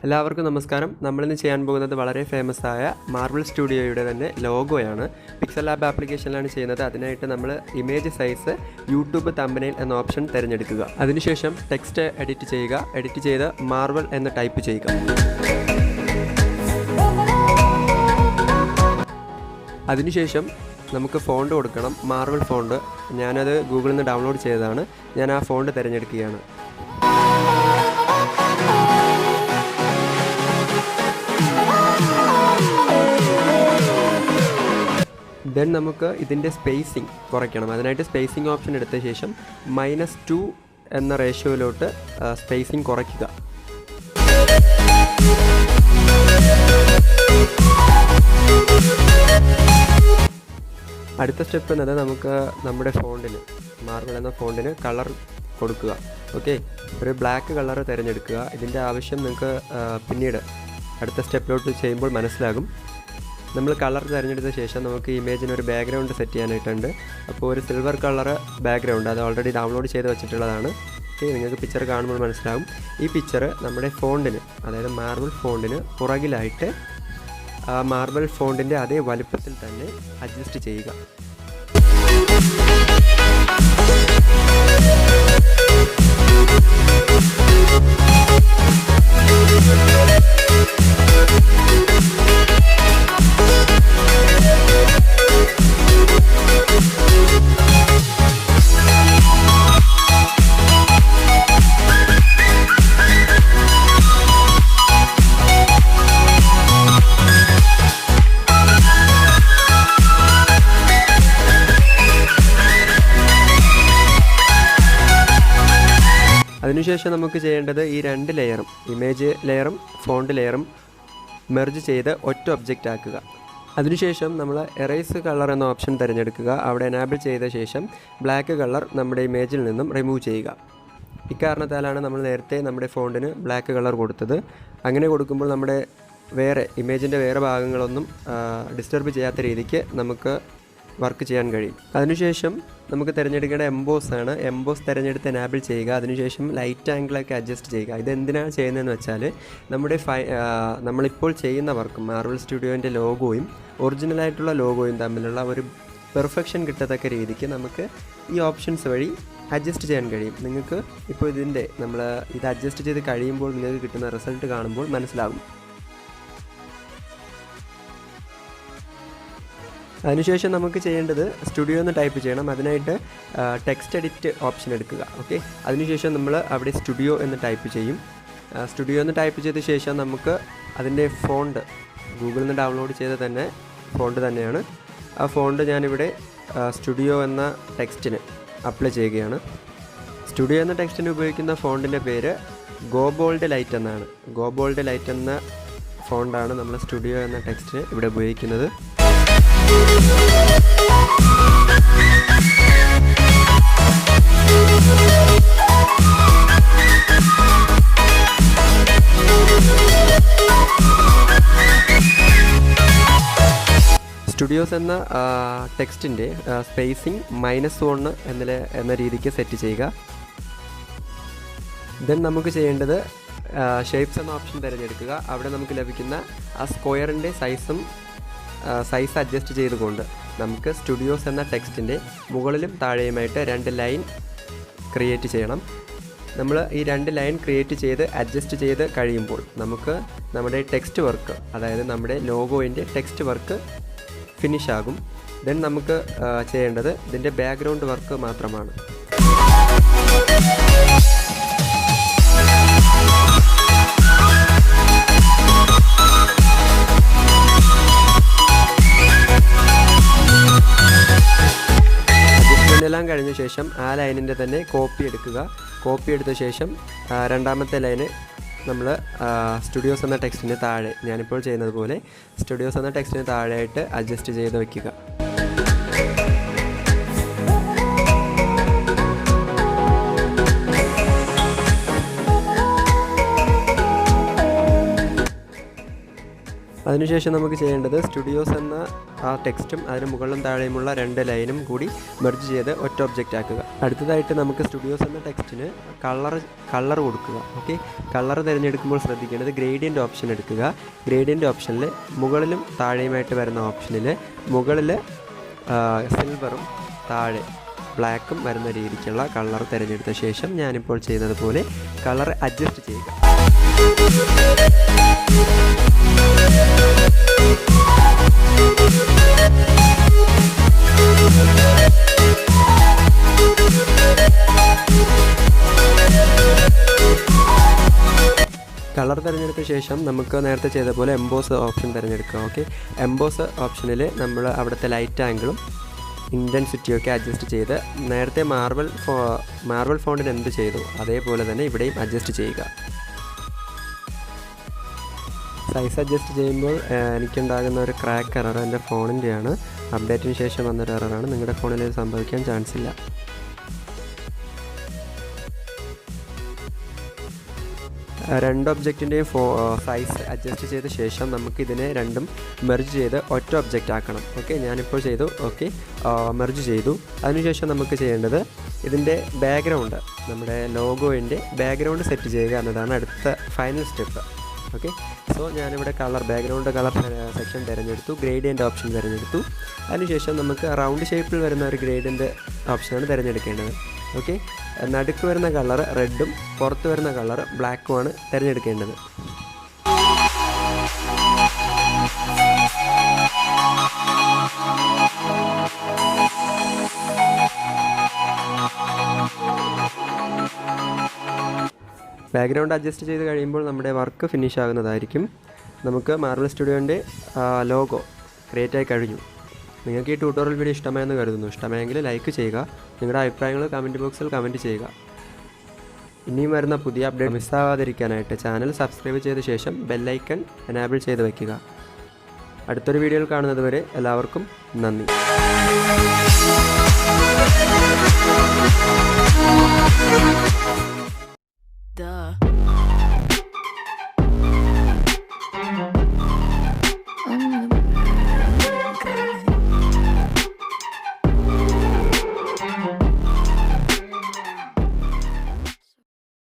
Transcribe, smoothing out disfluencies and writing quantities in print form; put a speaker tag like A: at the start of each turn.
A: എല്ലാവർക്കും നമസ്കാരം. നമ്മളിന്ന് ചെയ്യാൻ പോകുന്നത് വളരെ ഫേമസ് ആയ മാർവൽ സ്റ്റുഡിയോയുടെ തന്നെ ലോഗോയാണ്. പിക്സൽ ലാബ് ആപ്ലിക്കേഷനിലാണ് ചെയ്യുന്നത്. അതിനായിട്ട് നമ്മൾ ഇമേജ് സൈസ് യൂട്യൂബ് തമ്പനെയിൽ എന്ന ഓപ്ഷൻ തിരഞ്ഞെടുക്കുക. അതിനുശേഷം ടെക്സ്റ്റ് എഡിറ്റ് ചെയ്യുക. എഡിറ്റ് ചെയ്ത് മാർവൽ എന്ന് ടൈപ്പ് ചെയ്യുക. അതിനുശേഷം നമുക്ക് ഫോണ്ട് കൊടുക്കണം. മാർവൽ ഫോണ്ട് ഞാനത് ഗൂഗിളിൽ നിന്ന് ഡൗൺലോഡ് ചെയ്തതാണ്. ഞാൻ ആ ഫോണ്ട് തിരഞ്ഞെടുക്കുകയാണ്. ദെൻ നമുക്ക് ഇതിൻ്റെ സ്പേസിങ് കുറയ്ക്കണം. അതിനായിട്ട് സ്പേസിങ് ഓപ്ഷൻ എടുത്ത ശേഷം -2 എന്ന റേഷ്യോയിലോട്ട് സ്പേസിങ് കുറയ്ക്കുക. അടുത്ത സ്റ്റെപ്പ് എന്നത് നമുക്ക് നമ്മുടെ ഫോണ്ടിന്, മാർവൽ എന്ന ഫോണ്ടിന് കളർ കൊടുക്കുക. ഓക്കെ, ഒരു ബ്ലാക്ക് കളർ തിരഞ്ഞെടുക്കുക. ഇതിൻ്റെ ആവശ്യം നിങ്ങൾക്ക് പിന്നീട് അടുത്ത സ്റ്റെപ്പിലോട്ട് ചെയ്യുമ്പോൾ മനസ്സിലാകും. നമ്മൾ കളർ തിരഞ്ഞെടുത്ത ശേഷം നമുക്ക് ഇമേജിന് ഒരു ബാക്ക്ഗ്രൗണ്ട് സെറ്റ് ചെയ്യാനായിട്ടുണ്ട്. അപ്പോൾ ഒരു സിൽവർ കളർ ബാക്ക്ഗ്രൗണ്ട്, അത് ഓൾറെഡി ഡൗൺലോഡ് ചെയ്ത് വെച്ചിട്ടുള്ളതാണ്. ഓക്കെ, നിങ്ങൾക്ക് പിക്ചർ കാണുമ്പോൾ മനസ്സിലാകും. ഈ പിക്ചർ നമ്മുടെ ഫോണ്ടിന്, അതായത് മാർവൽ ഫോണ്ടിന് പുറകിലായിട്ട് മാർവൽ ഫോണ്ടിൻ്റെ അതേ വലുപ്പത്തിൽ തന്നെ അഡ്ജസ്റ്റ് ചെയ്യുക. അതിനുശേഷം നമുക്ക് ചെയ്യേണ്ടത് ഈ 2 ലെയറും, ഇമേജ് ലെയറും ഫോണ്ട് ലെയറും മെർജ് ചെയ്ത് ഒറ്റ ഒബ്ജക്റ്റ് ആക്കുക. അതിനുശേഷം നമ്മൾ എറേസ് കളർ എന്ന ഓപ്ഷൻ തിരഞ്ഞെടുക്കുക. അവിടെ എനാബിൾ ചെയ്ത ശേഷം ബ്ലാക്ക് കളർ നമ്മുടെ ഇമേജിൽ നിന്നും റിമൂവ് ചെയ്യുക. ഇക്കാരണത്താലാണ് നമ്മൾ നേരത്തെ നമ്മുടെ ഫോണ്ടിന് ബ്ലാക്ക് കളർ കൊടുത്തത്. അങ്ങനെ കൊടുക്കുമ്പോൾ നമ്മുടെ ഇമേജിൻ്റെ വേറെ ഭാഗങ്ങളൊന്നും ഡിസ്റ്റർബ് ചെയ്യാത്ത രീതിക്ക് നമുക്ക് വർക്ക് ചെയ്യാൻ കഴിയും. അതിനുശേഷം നമുക്ക് തിരഞ്ഞെടുക്കേണ്ട എംബോസ് ആണ്. എംബോസ് തിരഞ്ഞെടുത്ത് എനാബിൾ ചെയ്യുക. അതിനുശേഷം ലൈറ്റ് ആംഗിളൊക്കെ അഡ്ജസ്റ്റ് ചെയ്യുക. ഇതെന്തിനാണ് ചെയ്യുന്നതെന്ന് വെച്ചാൽ നമ്മളിപ്പോൾ ചെയ്യുന്ന വർക്കും മാർവൽ സ്റ്റുഡിയോൻ്റെ ലോഗോയും ഒറിജിനലായിട്ടുള്ള ലോഗോയും തമ്മിലുള്ള ഒരു പെർഫെക്ഷൻ കിട്ടത്തക്ക രീതിക്ക് നമുക്ക് ഈ ഓപ്ഷൻസ് വഴി അഡ്ജസ്റ്റ് ചെയ്യാൻ കഴിയും. നിങ്ങൾക്ക് ഇപ്പോൾ ഇത് അഡ്ജസ്റ്റ് ചെയ്ത് കഴിയുമ്പോൾ നിങ്ങൾക്ക് കിട്ടുന്ന റിസൾട്ട് കാണുമ്പോൾ മനസ്സിലാകും. അതിനുശേഷം നമുക്ക് ചെയ്യേണ്ടത് സ്റ്റുഡിയോ എന്ന് ടൈപ്പ് ചെയ്യണം. അതിനായിട്ട് ടെക്സ്റ്റ് എഡിറ്റ് ഓപ്ഷൻ എടുക്കുക. ഓക്കെ, അതിനുശേഷം നമ്മൾ അവിടെ സ്റ്റുഡിയോ എന്ന് ടൈപ്പ് ചെയ്യും. സ്റ്റുഡിയോ എന്ന് ടൈപ്പ് ചെയ്ത ശേഷം നമുക്ക് അതിൻ്റെ ഫോണ്ട് ഗൂഗിളിൽ നിന്ന് ഡൗൺലോഡ് ചെയ്ത ഫോണ്ട് തന്നെയാണ്. ആ ഫോണ്ട് ഞാനിവിടെ സ്റ്റുഡിയോ എന്ന ടെക്സ്റ്റിന് അപ്ലൈ ചെയ്യുകയാണ്. സ്റ്റുഡിയോ എന്ന ടെക്സ്റ്റിന് ഉപയോഗിക്കുന്ന ഫോണ്ടിൻ്റെ പേര് ഗോബോൾഡ് ലൈറ്റ് എന്നാണ്. ഗോബോൾഡ് ലൈറ്റ് എന്ന ഫോണ്ടാണ് നമ്മൾ സ്റ്റുഡിയോ എന്ന ടെക്സ്റ്റിന് ഇവിടെ ഉപയോഗിക്കുന്നത്. സ്റ്റുഡിയോസ് എന്ന ടെക്സ്റ്റിൻ്റെ സ്പേസിങ് -1 എന്ന രീതിക്ക് സെറ്റ് ചെയ്യുക. ദെൻ നമുക്ക് ചെയ്യേണ്ടത് ഷേപ്സ് എന്ന ഓപ്ഷൻ തിരഞ്ഞെടുക്കുക. അവിടെ നമുക്ക് ലഭിക്കുന്ന ആ സ്ക്വയറിൻ്റെ സൈസ് അഡ്ജസ്റ്റ് ചെയ്തുകൊണ്ട് നമുക്ക് സ്റ്റുഡിയോസ് എന്ന ടെക്സ്റ്റിൻ്റെ മുകളിലും താഴെയുമായിട്ട് 2 ലൈൻ ക്രിയേറ്റ് ചെയ്യണം. നമ്മൾ ഈ 2 ലൈൻ ക്രിയേറ്റ് ചെയ്ത് അഡ്ജസ്റ്റ് ചെയ്ത് കഴിയുമ്പോൾ നമുക്ക് നമ്മുടെ ടെക്സ്റ്റ് വർക്ക്, അതായത് നമ്മുടെ ലോഗോയിൻ്റെ ടെക്സ്റ്റ് വർക്ക് ഫിനിഷ് ആകും. ദെൻ നമുക്ക് ചെയ്യേണ്ടത് ഇതിൻ്റെ ബാക്ക്ഗ്രൗണ്ട് വർക്ക് മാത്രമാണ്. എല്ലാം കഴിഞ്ഞ ശേഷം ആ ലൈനിൻ്റെ തന്നെ കോപ്പി എടുക്കുക. കോപ്പി എടുത്ത ശേഷം രണ്ടാമത്തെ ലൈന് നമ്മൾ സ്റ്റുഡിയോസ് എന്ന ടെക്സ്റ്റിന് താഴെ, ഞാനിപ്പോൾ ചെയ്യുന്നത് പോലെ സ്റ്റുഡിയോസ് എന്ന ടെക്സ്റ്റിന് താഴെയായിട്ട് അഡ്ജസ്റ്റ് ചെയ്ത് വയ്ക്കുക. അതിനുശേഷം നമുക്ക് ചെയ്യേണ്ടത് സ്റ്റുഡിയോസ് എന്ന ആ ടെക്സ്റ്റും അതിന് മുകളിലും താഴെയുമുള്ള 2 ലൈനും കൂടി മെർജ് ചെയ്ത് ഒറ്റ ഒബ്ജക്റ്റ് ആക്കുക. അടുത്തതായിട്ട് നമുക്ക് സ്റ്റുഡിയോസ് എന്ന ടെക്സ്റ്റിന് കളർ കൊടുക്കുക. ഓക്കെ, കളർ തിരഞ്ഞെടുക്കുമ്പോൾ ശ്രദ്ധിക്കേണ്ടത് ഗ്രേഡിയൻ്റ് ഓപ്ഷൻ എടുക്കുക. ഗ്രേഡിയൻ്റ് ഓപ്ഷനിൽ മുകളിലും താഴെയുമായിട്ട് വരുന്ന ഓപ്ഷനിൽ മുകളിൽ സിൽവറും താഴെ ബ്ലാക്കും വരുന്ന രീതിക്കുള്ള കളർ തിരഞ്ഞെടുത്ത ശേഷം ഞാനിപ്പോൾ ചെയ്യുന്നത് പോലെ കളർ അഡ്ജസ്റ്റ് ചെയ്യുക. കളർ തിരഞ്ഞെടുത്ത ശേഷം നമുക്ക് നേരത്തെ ചെയ്ത പോലെ എംബോസ് ഓപ്ഷൻ തിരഞ്ഞെടുക്കുക. ഓക്കെ, എംബോസ് ഓപ്ഷനിൽ നമ്മൾ അവിടുത്തെ ലൈറ്റ് ആംഗിളും ഇൻറ്റൻസിറ്റിയൊക്കെ അഡ്ജസ്റ്റ് ചെയ്ത് നേരത്തെ മാർബിൾ ഫോണ്ടിന് എന്ത് ചെയ്തു അതേപോലെ തന്നെ ഇവിടെയും അഡ്ജസ്റ്റ് ചെയ്യുക. സൈസ് അഡ്ജസ്റ്റ് ചെയ്യുമ്പോൾ എനിക്കുണ്ടാകുന്ന ഒരു ക്രാക്ക് എറർ എൻ്റെ ഫോണിൻ്റെയാണ്. അപ്ഡേറ്റിന് ശേഷം വന്നൊരു എററാണ്. നിങ്ങളുടെ ഫോണിൽ സംഭവിക്കാൻ ചാൻസ് ഇല്ല. രണ്ട് ഒബ്ജക്റ്റിൻ്റെയും സൈസ് അഡ്ജസ്റ്റ് ചെയ്ത ശേഷം നമുക്കിതിനെ രണ്ടും മെർജ് ചെയ്ത് ഒറ്റ ഒബ്ജക്റ്റ് ആക്കണം. ഓക്കെ, ഞാനിപ്പോൾ ചെയ്തു. ഓക്കെ, മെർജ് ചെയ്തു. അതിനുശേഷം നമുക്ക് ചെയ്യേണ്ടത് ഇതിൻ്റെ ബാക്ക്ഗ്രൗണ്ട്, നമ്മുടെ ലോഗോയിൻ്റെ ബാക്ക്ഗ്രൗണ്ട് സെറ്റ് ചെയ്യുക എന്നതാണ് അടുത്ത ഫൈനൽ സ്റ്റെപ്പ്. ഓക്കെ, സോ ഞാനിവിടെ ബാക്ക്ഗ്രൗണ്ട് കളർ സെക്ഷൻ തിരഞ്ഞെടുത്തു, ഗ്രേഡിയൻ്റ് ഓപ്ഷൻ തിരഞ്ഞെടുത്തു. അതിനുശേഷം നമുക്ക് റൗണ്ട് ഷേപ്പിൽ വരുന്ന ഒരു ഗ്രേഡിയൻ്റ് ഓപ്ഷനാണ് തിരഞ്ഞെടുക്കേണ്ടത്. ഓക്കെ, നടുക്ക് വരുന്ന കളർ റെഡും പുറത്ത് വരുന്ന കളർ ബ്ലാക്കുമാണ് തിരഞ്ഞെടുക്കേണ്ടത്. ബാക്ക്ഗ്രൗണ്ട് അഡ്ജസ്റ്റ് ചെയ്ത് കഴിയുമ്പോൾ നമ്മുടെ വർക്ക് ഫിനിഷ് ആകുന്നതായിരിക്കും. നമുക്ക് മാർബിൾ സ്റ്റുഡിയോൻ്റെ ലോഗോ ക്രിയേറ്റ് ആയി കഴിഞ്ഞു. നിങ്ങൾക്ക് ഈ ട്യൂട്ടോറിയൽ വീഡിയോ ഇഷ്ടമായെന്ന് കരുതുന്നു. ഇഷ്ടമായെങ്കിൽ ലൈക്ക് ചെയ്യുക. നിങ്ങളുടെ അഭിപ്രായങ്ങൾ കമൻറ്റ് ബോക്സിൽ കമൻറ്റ് ചെയ്യുക. ഇനിയും വരുന്ന പുതിയ അപ്ഡേറ്റ് മിസ്സാവാതിരിക്കാനായിട്ട് ചാനൽ സബ്സ്ക്രൈബ് ചെയ്ത ശേഷം ബെല്ലൈക്കൺ എനാബിൾ ചെയ്ത് വയ്ക്കുക. അടുത്തൊരു വീഡിയോയിൽ കാണുന്നത് വരെ എല്ലാവർക്കും നന്ദി.